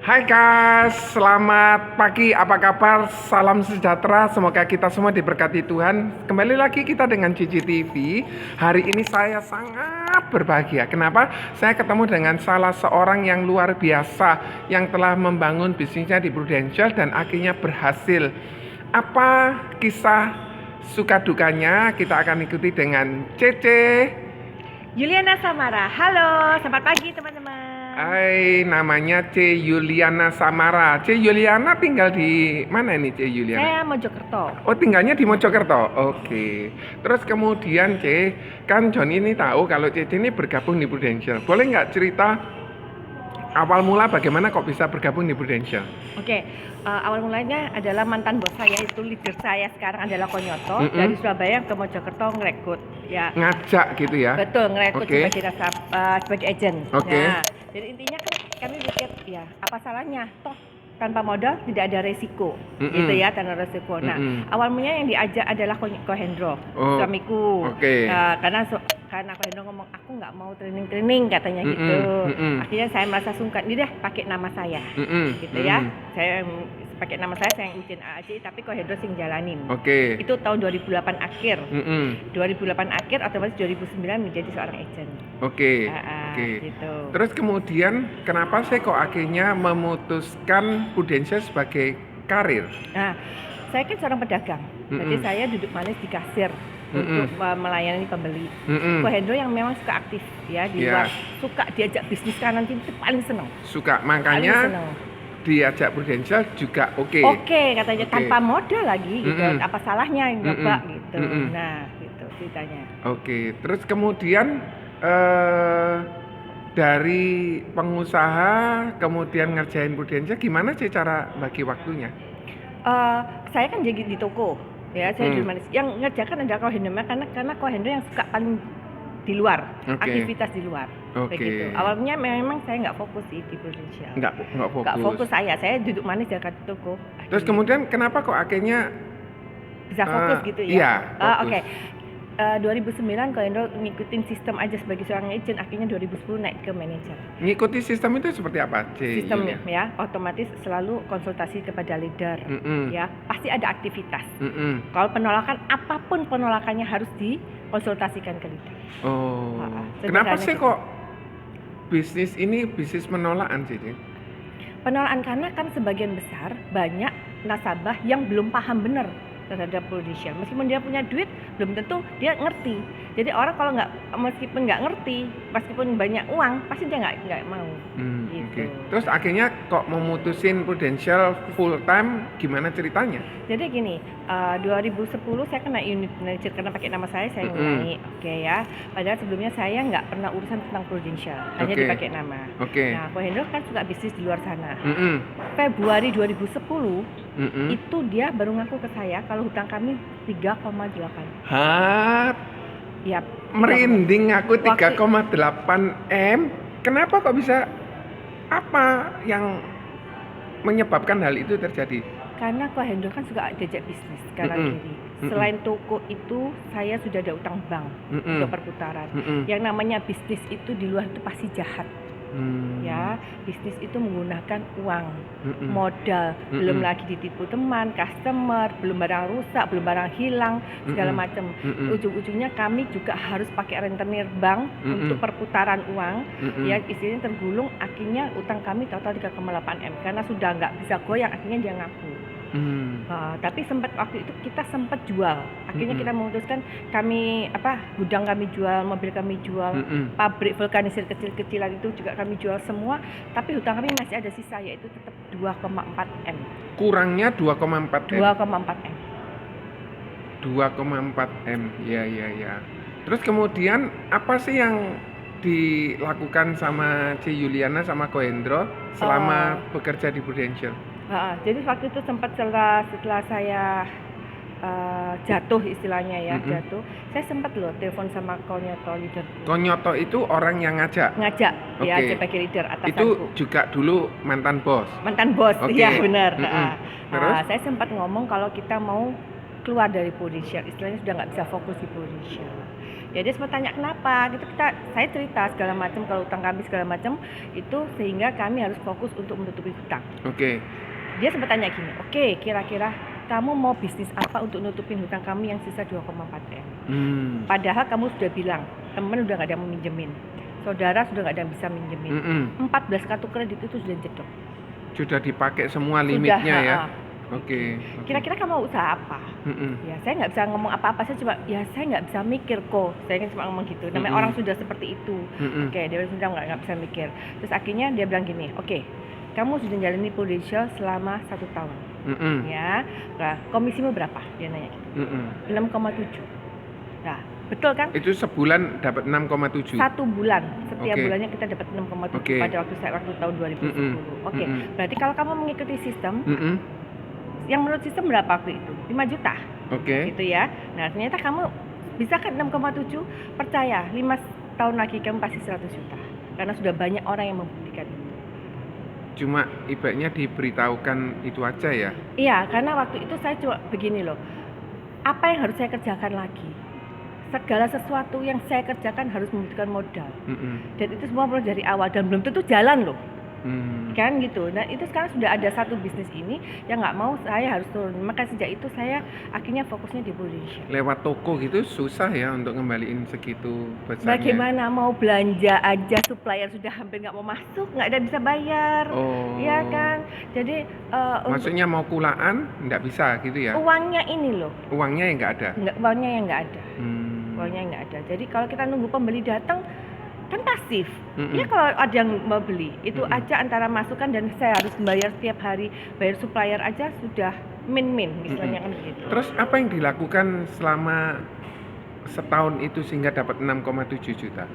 Hai guys, selamat pagi, apa kabar? Salam sejahtera, semoga kita semua diberkati Tuhan. Kembali lagi kita dengan Cici TV. Hari ini saya sangat berbahagia. Kenapa? Saya ketemu dengan salah seorang yang luar biasa, yang telah membangun bisnisnya di Prudential dan akhirnya berhasil. Apa kisah suka dukanya? Kita akan ikuti dengan Cece Yuliana Samara. Halo, selamat pagi teman-teman. Hai, namanya C. Yuliana Samara. C. Yuliana tinggal di mana nih C. Yuliana? Saya Mojokerto. Oh, tinggalnya di Mojokerto. Oke. Terus kemudian C, kan John ini tahu kalau C ini bergabung di Prudential. Boleh nggak cerita awal mula bagaimana kok bisa bergabung di Prudential? Oke, awal mulanya adalah mantan bos saya, itu leader saya sekarang adalah Konyoto. Dari Surabaya ke Mojokerto ngerekrut, ya. Ngajak gitu ya? Betul, ngerekrut Oke. sebagai agent. Oke. Nah, jadi intinya kan kami pikir, ya apa salahnya? Toh tanpa modal tidak ada resiko, gitu ya, tanpa resiko. Nah, awal mulanya yang diajak adalah Kohendro, suamiku. Oke. Karena Kohendro ngomong aku nggak mau training katanya gitu. Akhirnya saya merasa sungkan, ini deh pakai nama saya, gitu ya. Saya pakai nama saya yang izin AAJ, tapi Kohendro sing jalanin. Oke. Itu tahun 2008 akhir. 2008 akhir, otomatis 2009 menjadi seorang agent. Oke. Gitu. Terus kemudian kenapa saya kok akhirnya memutuskan Prudential sebagai karir? Nah, saya kan seorang pedagang. Jadi saya duduk manis di kasir untuk melayani pembeli. Kohendro yang memang suka aktif ya di luar, suka diajak bisnis kanan kiri, itu paling seneng. Suka, makanya diajak Prudential juga oke. Oke, katanya tanpa modal lagi gitu. Apa salahnya nyoba gitu. Nah, gitu ceritanya. Oke, terus kemudian dari pengusaha kemudian ngerjain Prudential, gimana sih cara bagi waktunya? Saya kan jadi di toko ya, saya di manis. Yang ngerjakan adalah Kohendro, karena Kohendro yang suka paling di luar, aktivitas di luar. Begitu. Awalnya memang saya nggak fokus di Prudential. Nggak fokus saya duduk manis jaga di toko. Terus kemudian kenapa kok akhirnya bisa fokus gitu ya? Iya. Oke. 2009 Kohendro ngikutin sistem aja sebagai seorang agent, akhirnya 2010 naik ke manajer. Ngikuti sistem itu seperti apa, C? Sistem ya, otomatis selalu konsultasi kepada leader, ya pasti ada aktivitas. Kalau penolakan, apapun penolakannya harus dikonsultasikan ke leader. Oh, kenapa sih kok bisnis ini bisnis penolakan sih? Penolakan karena kan sebagian besar banyak nasabah yang belum paham benar terhadap Prudential. Meskipun dia punya duit, belum tentu dia ngerti. Jadi orang kalau meskipun nggak ngerti, meskipun banyak uang, pasti dia nggak mau. Gitu. Terus akhirnya kok memutusin Prudential full time, gimana ceritanya? Jadi gini, 2010 saya kena unit manager karena pakai nama saya mulai, ya. Padahal sebelumnya saya nggak pernah urusan tentang Prudential, hanya dipakai nama. Nah, Kohendro kan suka bisnis di luar sana. Februari 2010 itu dia baru ngaku ke saya kalau hutang kami 3,8. Hah? Ya, merinding aku 3,8 M. Kenapa kok bisa? Apa yang menyebabkan hal itu terjadi? Karena Kohendro kan suka diajak bisnis kanan kiri. Selain toko itu, saya sudah ada utang bank untuk perputaran. Yang namanya bisnis itu di luar itu pasti jahat. Ya, bisnis itu menggunakan uang, modal, belum lagi ditipu teman, customer, belum barang rusak, belum barang hilang, segala macam. Ujung-ujungnya kami juga harus pakai rentenir bank untuk perputaran uang, ya istilahnya tergulung. Akhirnya utang kami total 3,8 M karena sudah nggak bisa goyang, akhirnya dia ngaku. Tapi sempat waktu itu kita sempat jual. Akhirnya kita memutuskan gudang kami jual, mobil kami jual, pabrik vulkanisir kecil-kecilan itu juga kami jual semua. Tapi hutang kami masih ada sisa, yaitu tetap 2,4 M. Kurangnya 2,4 M. 2,4 M. 2,4 M. Ya. Terus kemudian apa sih yang dilakukan sama C. Yuliana sama Kohendro selama bekerja di Prudential? Jadi waktu itu sempat setelah saya jatuh istilahnya ya, jatuh, saya sempat telepon sama Konyoto leader. Konyoto itu orang yang ngajak, ya sebagai leader atasanku. Itu juga dulu mantan bos. Iya benar. Terus? Saya sempat ngomong kalau kita mau keluar dari Prudential, istilahnya sudah nggak bisa fokus di Prudential. Ya dia sempat tanya kenapa gitu, saya cerita segala macam, kalau utang kami segala macam itu, sehingga kami harus fokus untuk menutupi hutang. Oke. Dia sempat tanya gini, oke, kira-kira kamu mau bisnis apa untuk nutupin hutang kami yang sisa 2,4 M? Padahal kamu sudah bilang teman udah nggak ada yang mau minjemin, saudara sudah nggak ada yang bisa minjemin, 14 kartu kredit itu sudah jedok, sudah dipakai semua limitnya ya. Oke. Kira-kira kamu mau usaha apa? Ya saya nggak bisa ngomong apa-apa, saya saya nggak bisa mikir kok, saya kan cuma ngomong gitu. Namanya orang sudah seperti itu. Oke, dia sudah nggak bisa mikir. Terus akhirnya dia bilang gini, oke, kamu sudah jalani prudential selama 1 tahun, ya. Nah, komisimu berapa? Dia nanya gitu. 6,7. Nah, betul kan? Itu sebulan dapat 6,7. 1 bulan, setiap bulannya kita dapat 6,7 pada waktu tahun 2010. Oke, berarti kalau kamu mengikuti sistem, yang menurut sistem berapa waktu itu? 5 juta. Gitu ya. Nah, ternyata kamu bisa kan 6,7, percaya 5 tahun lagi kamu pasti 100 juta. Karena sudah banyak orang yang membuktikan itu. Cuma ibaratnya diberitahukan itu aja ya? Iya, karena waktu itu saya cuma begini loh, apa yang harus saya kerjakan lagi? Segala sesuatu yang saya kerjakan harus membutuhkan modal. Dan itu semua perlu dari awal, dan belum tentu jalan loh. Kan gitu. Nah itu sekarang sudah ada satu bisnis ini yang nggak mau saya harus turun. Maka sejak itu saya akhirnya fokusnya di prudential. Lewat toko gitu susah ya untuk ngembaliin segitu besarnya. Bagaimana mau belanja aja, supplier sudah hampir nggak mau masuk, nggak ada bisa bayar. Iya kan. Jadi maksudnya mau kulaan nggak bisa gitu ya? Uangnya ini loh. Uangnya yang nggak ada. Uangnya yang nggak ada. Uangnya nggak ada. Jadi kalau kita nunggu pembeli datang kan pasif. Ya kalau ada yang mau beli itu aja antara masukan dan saya harus membayar setiap hari, bayar supplier aja sudah min misalnya kan gitu. Terus apa yang dilakukan selama setahun itu sehingga dapat 6,7 juta?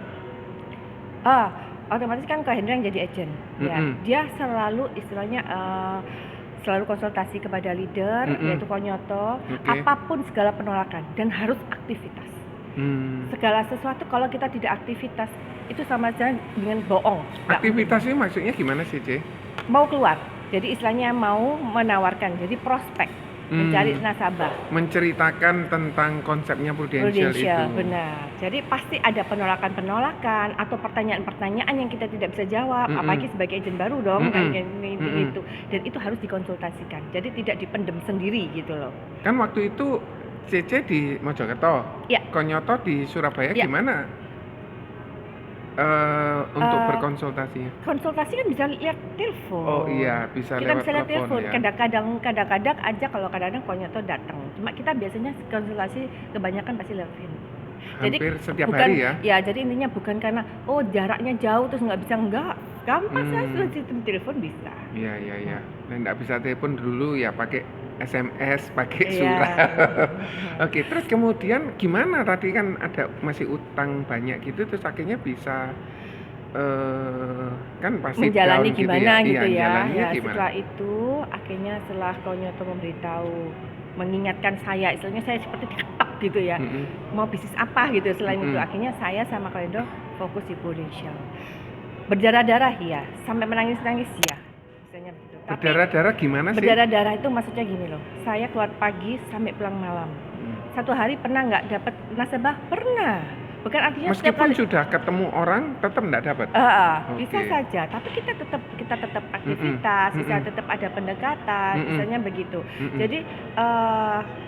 Otomatis kan Kak Hendra yang jadi agent. Ya, dia selalu istilahnya selalu konsultasi kepada leader, yaitu konyoto, apapun segala penolakan, dan harus aktivitas. Segala sesuatu kalau kita tidak aktivitas itu sama saja dengan bohong. Aktivitasnya maksudnya gimana sih, C? Mau keluar, jadi istilahnya mau menawarkan, jadi prospek, mencari nasabah, menceritakan tentang konsepnya prudential itu. Benar. Jadi pasti ada penolakan atau pertanyaan-pertanyaan yang kita tidak bisa jawab, apalagi sebagai agen baru dong, kayak gitu. Dan itu harus dikonsultasikan. Jadi tidak dipendem sendiri gitu loh. Kan waktu itu CC di Mojokerto, Konyoto di Surabaya, gimana untuk berkonsultasinya? Konsultasi kan bisa lihat telepon. Oh iya, bisa kita lewat bisa lihat telepon. Ya. Kadang-kadang aja kalau kadang-kadang Konyoto datang. Cuma kita biasanya konsultasi kebanyakan pasti lewat telepon. Hampir setiap bukan, hari ya? Ya, jadi intinya bukan karena jaraknya jauh terus nggak bisa, enggak. Gampang saya sudah sistem telepon bisa. Iya. Dan nggak bisa telepon dulu ya pakai SMS, pakai surat. Oke, terus kemudian gimana, tadi kan ada masih utang banyak gitu, terus akhirnya bisa kan pasti menjalani gimana gitu ya. Setelah itu akhirnya setelah Konyoto memberitahu, mengingatkan saya, istilahnya saya seperti diketok gitu ya, mau bisnis apa gitu. Selain itu akhirnya saya sama Kondo fokus di prudential. Berdarah-darah ya, sampai menangis-nangis ya. Berdarah-darah gimana sih? Berdarah-darah itu maksudnya gini loh, saya keluar pagi sampai pulang malam. 1 hari pernah nggak dapat nasabah? Pernah. Bukan artinya meskipun sudah ketemu orang tetap nggak dapat. Bisa saja, tapi kita tetap aktivitas, bisa tetap ada pendekatan, misalnya begitu. Jadi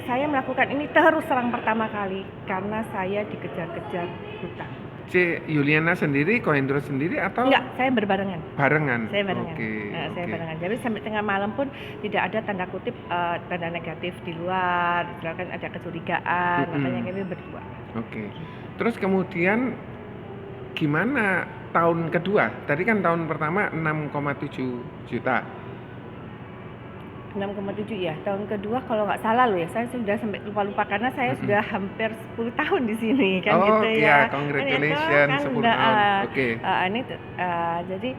saya melakukan ini terus terang pertama kali karena saya dikejar-kejar hutang. C. Yuliana sendiri, Kohendro sendiri atau? Enggak, saya berbarengan. Saya barengan. Saya barengan. Jadi sampai tengah malam pun tidak ada tanda kutip tanda negatif di luar, misalkan ada kecurigaan, makanya kami berdua. Terus kemudian gimana tahun kedua? Tadi kan tahun pertama 6,7 juta. 6,7 ya. Tahun kedua kalau nggak salah loh ya, saya sudah sampai lupa karena saya sudah hampir 10 tahun di sini kan gitu ya. Congratulations, 10 tahun. Jadi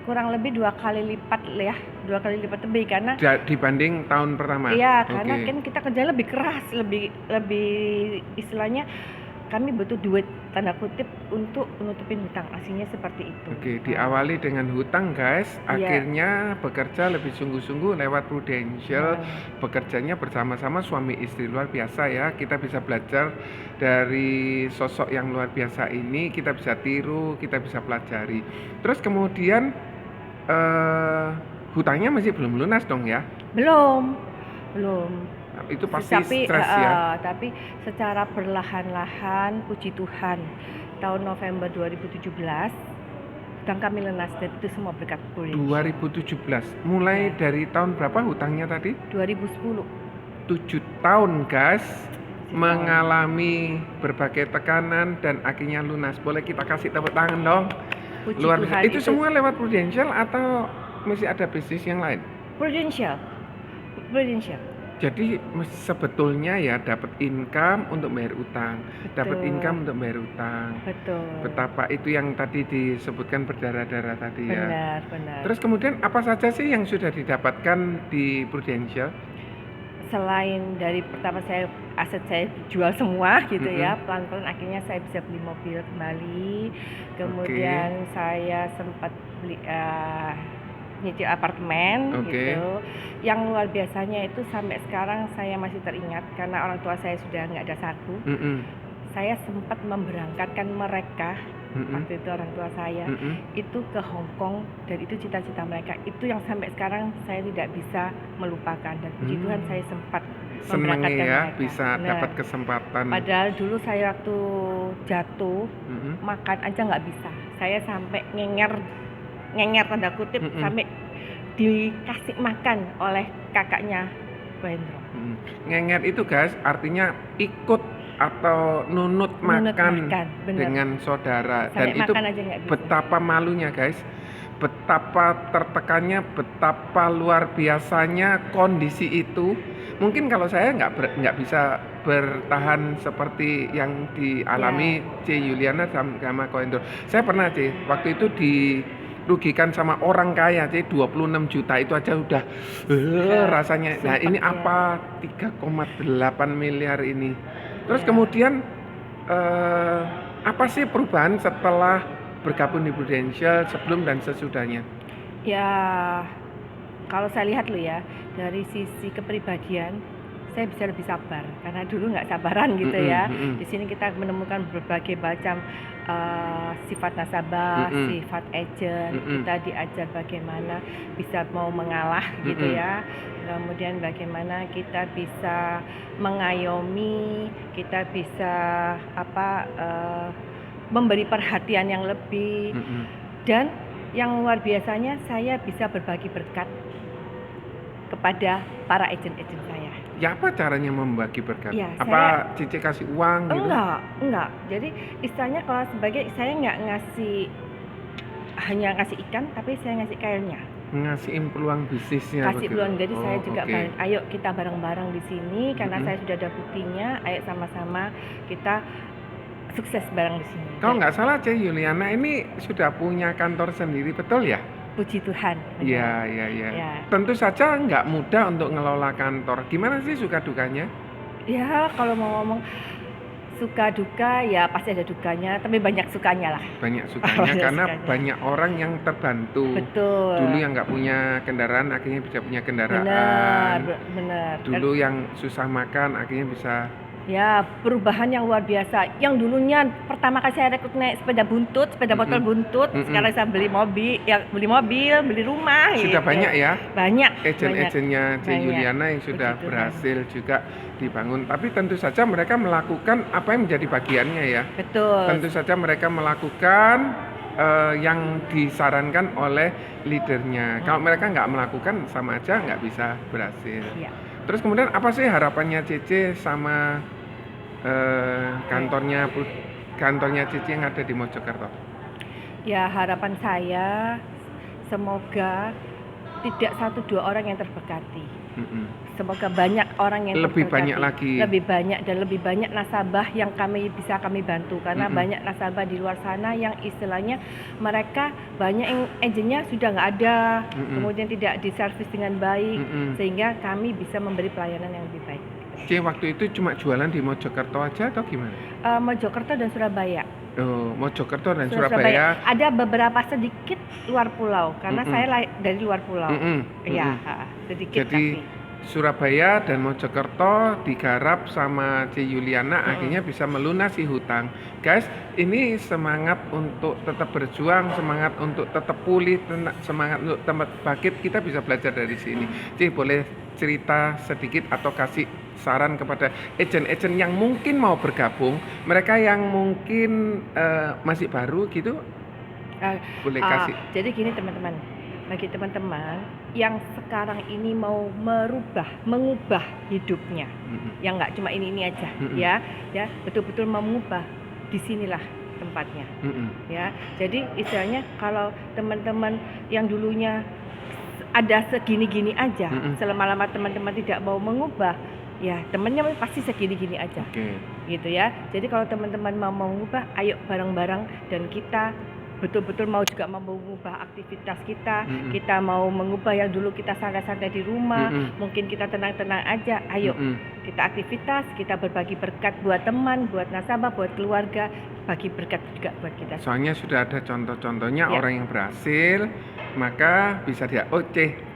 kurang lebih 2 kali lipat ya, 2 kali lipat lebih karena dibanding tahun pertama. Iya, karena kan kita kerja lebih keras, lebih istilahnya kami butuh duit tanda kutip untuk menutupin hutang, aslinya seperti itu. Oke, diawali dengan hutang guys, Iya. akhirnya bekerja lebih sungguh-sungguh lewat Prudential, Nah, bekerjanya bersama-sama suami istri luar biasa ya. Kita bisa belajar dari sosok yang luar biasa ini, kita bisa tiru, kita bisa pelajari. Terus kemudian eh, hutangnya masih belum lunas dong ya? belum. Itu pasti Tapi stres ya. tapi secara perlahan-lahan, puji Tuhan, tahun November 2017 hutang kami lunas dan itu semua berkat Prudential. 2017, mulai Ya. dari tahun berapa hutangnya tadi? 2010. 7 tahun guys, 7 tahun. mengalami berbagai tekanan dan akhirnya lunas. Boleh kita kasih tepuk tangan dong? Puji Luar Tuhan, biasa. Itu semua lewat Prudential atau masih ada bisnis yang lain? Prudential. Jadi sebetulnya ya dapat income untuk bayar utang, dapat Betul. income untuk bayar utang. Betul. Betapa itu yang tadi disebutkan berdarah-darah tadi ya. Benar. Terus kemudian apa saja sih yang sudah didapatkan di Prudential? Selain dari pertama aset saya jual semua gitu ya, pelan-pelan akhirnya saya bisa beli mobil kembali. Kemudian saya sempat beli nyicil apartemen gitu. Yang luar biasanya itu sampai sekarang saya masih teringat karena orang tua saya sudah nggak ada satu. Saya sempat memberangkatkan mereka waktu itu orang tua saya itu ke Hong Kong dan itu cita-cita mereka itu yang sampai sekarang saya tidak bisa melupakan dan puji Tuhan saya sempat memberangkatkan ya mereka. bisa dapat kesempatan. Padahal dulu saya waktu jatuh makan aja nggak bisa, saya sampai ngenger tanda kutip sampai dikasih makan oleh kakaknya Wendro. Ngenger itu guys artinya ikut atau nunut makan dengan saudara. Sampai dan itu betapa malunya guys, betapa tertekannya, betapa luar biasanya kondisi itu. Mungkin kalau saya nggak bisa bertahan seperti yang dialami C. Yuliana sama Koendro. Saya pernah C, waktu itu dirugikan sama orang kaya C, 26 juta itu aja udah rasanya. Nah ini apa 3,8 miliar ini. Terus kemudian apa sih perubahan setelah bergabung di Prudential sebelum dan sesudahnya? Ya kalau saya lihat loh ya, dari sisi kepribadian saya bisa lebih sabar karena dulu nggak sabaran gitu ya. Di sini kita menemukan berbagai macam sifat nasabah, sifat agent. Kita diajar bagaimana bisa mau mengalah gitu ya. Kemudian bagaimana kita bisa mengayomi, kita bisa memberi perhatian yang lebih. Dan yang luar biasanya saya bisa berbagi berkat kepada para agent-agent saya. Ya apa caranya membagi berkat? Ya, apa Cici kasih uang gitu? Enggak. Jadi istilahnya kalau sebagai saya nggak hanya ngasih ikan, tapi saya ngasih kailnya. Ngasihin peluang bisnisnya. Kasih peluang, jadi saya juga ayo kita bareng-bareng di sini karena saya sudah ada buktinya. Ayo sama-sama kita sukses bareng di sini. Kalau nggak salah C. Yuliana ini sudah punya kantor sendiri, betul ya? Puji Tuhan. Iya. Tentu saja nggak mudah untuk ngelola kantor. Gimana sih suka dukanya? Ya kalau mau ngomong suka duka ya pasti ada dukanya, tapi banyak sukanya lah. Banyak sukanya karena banyak orang yang terbantu. Betul. Dulu yang nggak punya kendaraan akhirnya bisa punya kendaraan. Benar. Dulu yang susah makan akhirnya bisa. Ya perubahan yang luar biasa. Yang dulunya pertama kali saya rekrut naik sepeda motor buntut. Sekarang saya beli mobil, beli rumah. Sudah gitu. Banyak ya? Banyak. Agent-agentnya C. Yuliana yang sudah berhasil juga dibangun. Tapi tentu saja mereka melakukan apa yang menjadi bagiannya ya. Betul. Tentu saja mereka melakukan yang disarankan oleh leadernya. Kalau mereka nggak melakukan sama aja nggak bisa berhasil. Ya. Terus kemudian apa sih harapannya Cici sama kantornya Cici yang ada di Mojokerto? Ya harapan saya semoga tidak 1-2 orang yang terberkati. Semoga banyak orang yang lebih terberkati. banyak lagi. Lebih banyak dan lebih banyak nasabah yang kami bantu karena banyak nasabah di luar sana yang istilahnya mereka banyak yang agentnya sudah nggak ada, kemudian tidak diservis dengan baik sehingga kami bisa memberi pelayanan yang lebih baik. C waktu itu cuma jualan di Mojokerto aja atau gimana? Mojokerto dan Surabaya. Oh, Mojokerto dan Surabaya. Ada beberapa sedikit luar pulau karena saya dari luar pulau. Iya, sedikit. Jadi tapi Surabaya dan Mojokerto digarap sama C Yuliana, akhirnya bisa melunasi hutang. Guys, ini semangat untuk tetap berjuang, semangat untuk tetap pulih, semangat untuk tetap bangkit, kita bisa belajar dari sini. C, boleh cerita sedikit atau kasih saran kepada agent-agent yang mungkin mau bergabung, mereka yang mungkin masih baru gitu, boleh kasih. Jadi gini teman-teman, bagi teman-teman yang sekarang ini mau mengubah hidupnya, yang nggak cuma ini aja, ya betul-betul mau mengubah, disinilah tempatnya, ya. Jadi istilahnya kalau teman-teman yang dulunya ada segini-gini aja, selama-lama teman-teman tidak mau mengubah, ya temennya pasti segini-gini aja, gitu ya. Jadi kalau teman-teman mau mengubah, ayo bareng-bareng dan kita betul-betul mau juga mau mengubah aktivitas kita, kita mau mengubah yang dulu kita santai-santai di rumah, mungkin kita tenang-tenang aja, ayo kita aktivitas, kita berbagi berkat buat teman, buat nasabah, buat keluarga, bagi berkat juga buat kita. Soalnya sudah ada contoh-contohnya orang yang berhasil, maka bisa dia,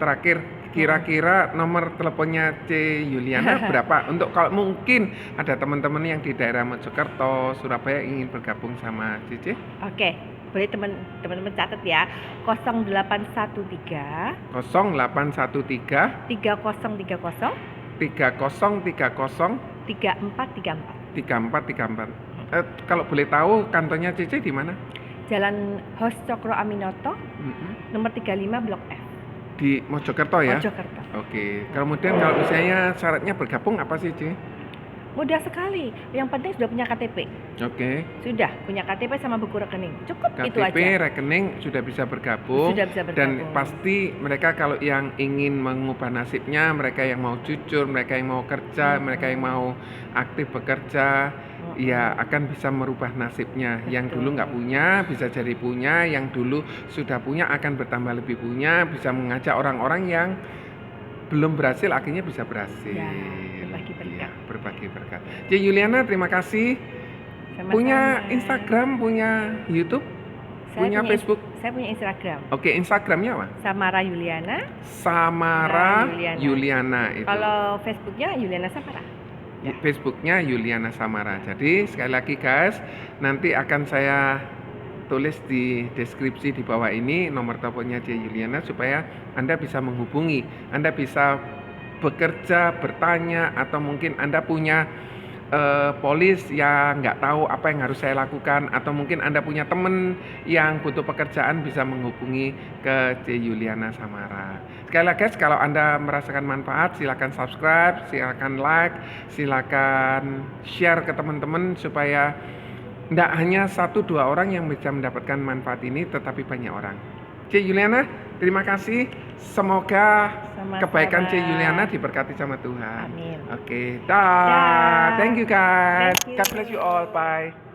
terakhir kira-kira nomor teleponnya C Yuliana berapa? Untuk kalau mungkin ada teman-teman yang di daerah Mojokerto, Surabaya ingin bergabung sama Cici. Oke. Boleh teman-teman catat ya, 0813 0813 3030 3030 3434. Kalau boleh tahu kantornya Cici di mana? Jalan Hos Cokro Aminoto, nomor 35 Blok F. Di Mojokerto ya? Mojokerto. Oke. Kemudian kalau misalnya syaratnya bergabung apa sih, Ci? Mudah sekali. Yang penting sudah punya KTP. Oke. Sudah punya KTP sama buku rekening. Cukup KTP, itu aja. KTP, rekening sudah bisa bergabung. Sudah bisa bergabung. Dan pasti mereka kalau yang ingin mengubah nasibnya, mereka yang mau jujur, mereka yang mau kerja, mereka yang mau aktif bekerja, ya akan bisa merubah nasibnya. Yang dulu nggak punya bisa jadi punya, yang dulu sudah punya akan bertambah lebih punya, bisa mengajak orang-orang yang belum berhasil akhirnya bisa berhasil. Ya, berbagi berkat. Ya, berbagi berkat. C Yuliana, terima kasih. Sama-sama. Punya Instagram, punya YouTube, punya Facebook. Saya punya Instagram. Oke, Instagramnya apa? Samara Yuliana. Samara Yuliana itu. Kalau Facebooknya Yuliana Samara. Ya. Facebooknya Yuliana Samara. Jadi sekali lagi guys, nanti akan saya tulis di deskripsi di bawah ini nomor teleponnya C Yuliana supaya Anda bisa menghubungi, Anda bisa bekerja, bertanya, atau mungkin Anda punya polis yang nggak tahu apa yang harus saya lakukan, atau mungkin Anda punya teman yang butuh pekerjaan bisa menghubungi ke C Yuliana Samara. Sekali lagi guys, kalau Anda merasakan manfaat silakan subscribe, silakan like, silakan share ke teman-teman supaya tidak hanya 1-2 orang yang bisa mendapatkan manfaat ini, tetapi banyak orang. C Yuliana, terima kasih. Semoga kebaikan C Yuliana diberkati sama Tuhan. Amin. Oke, dah. Thank you guys. God bless you all. Bye.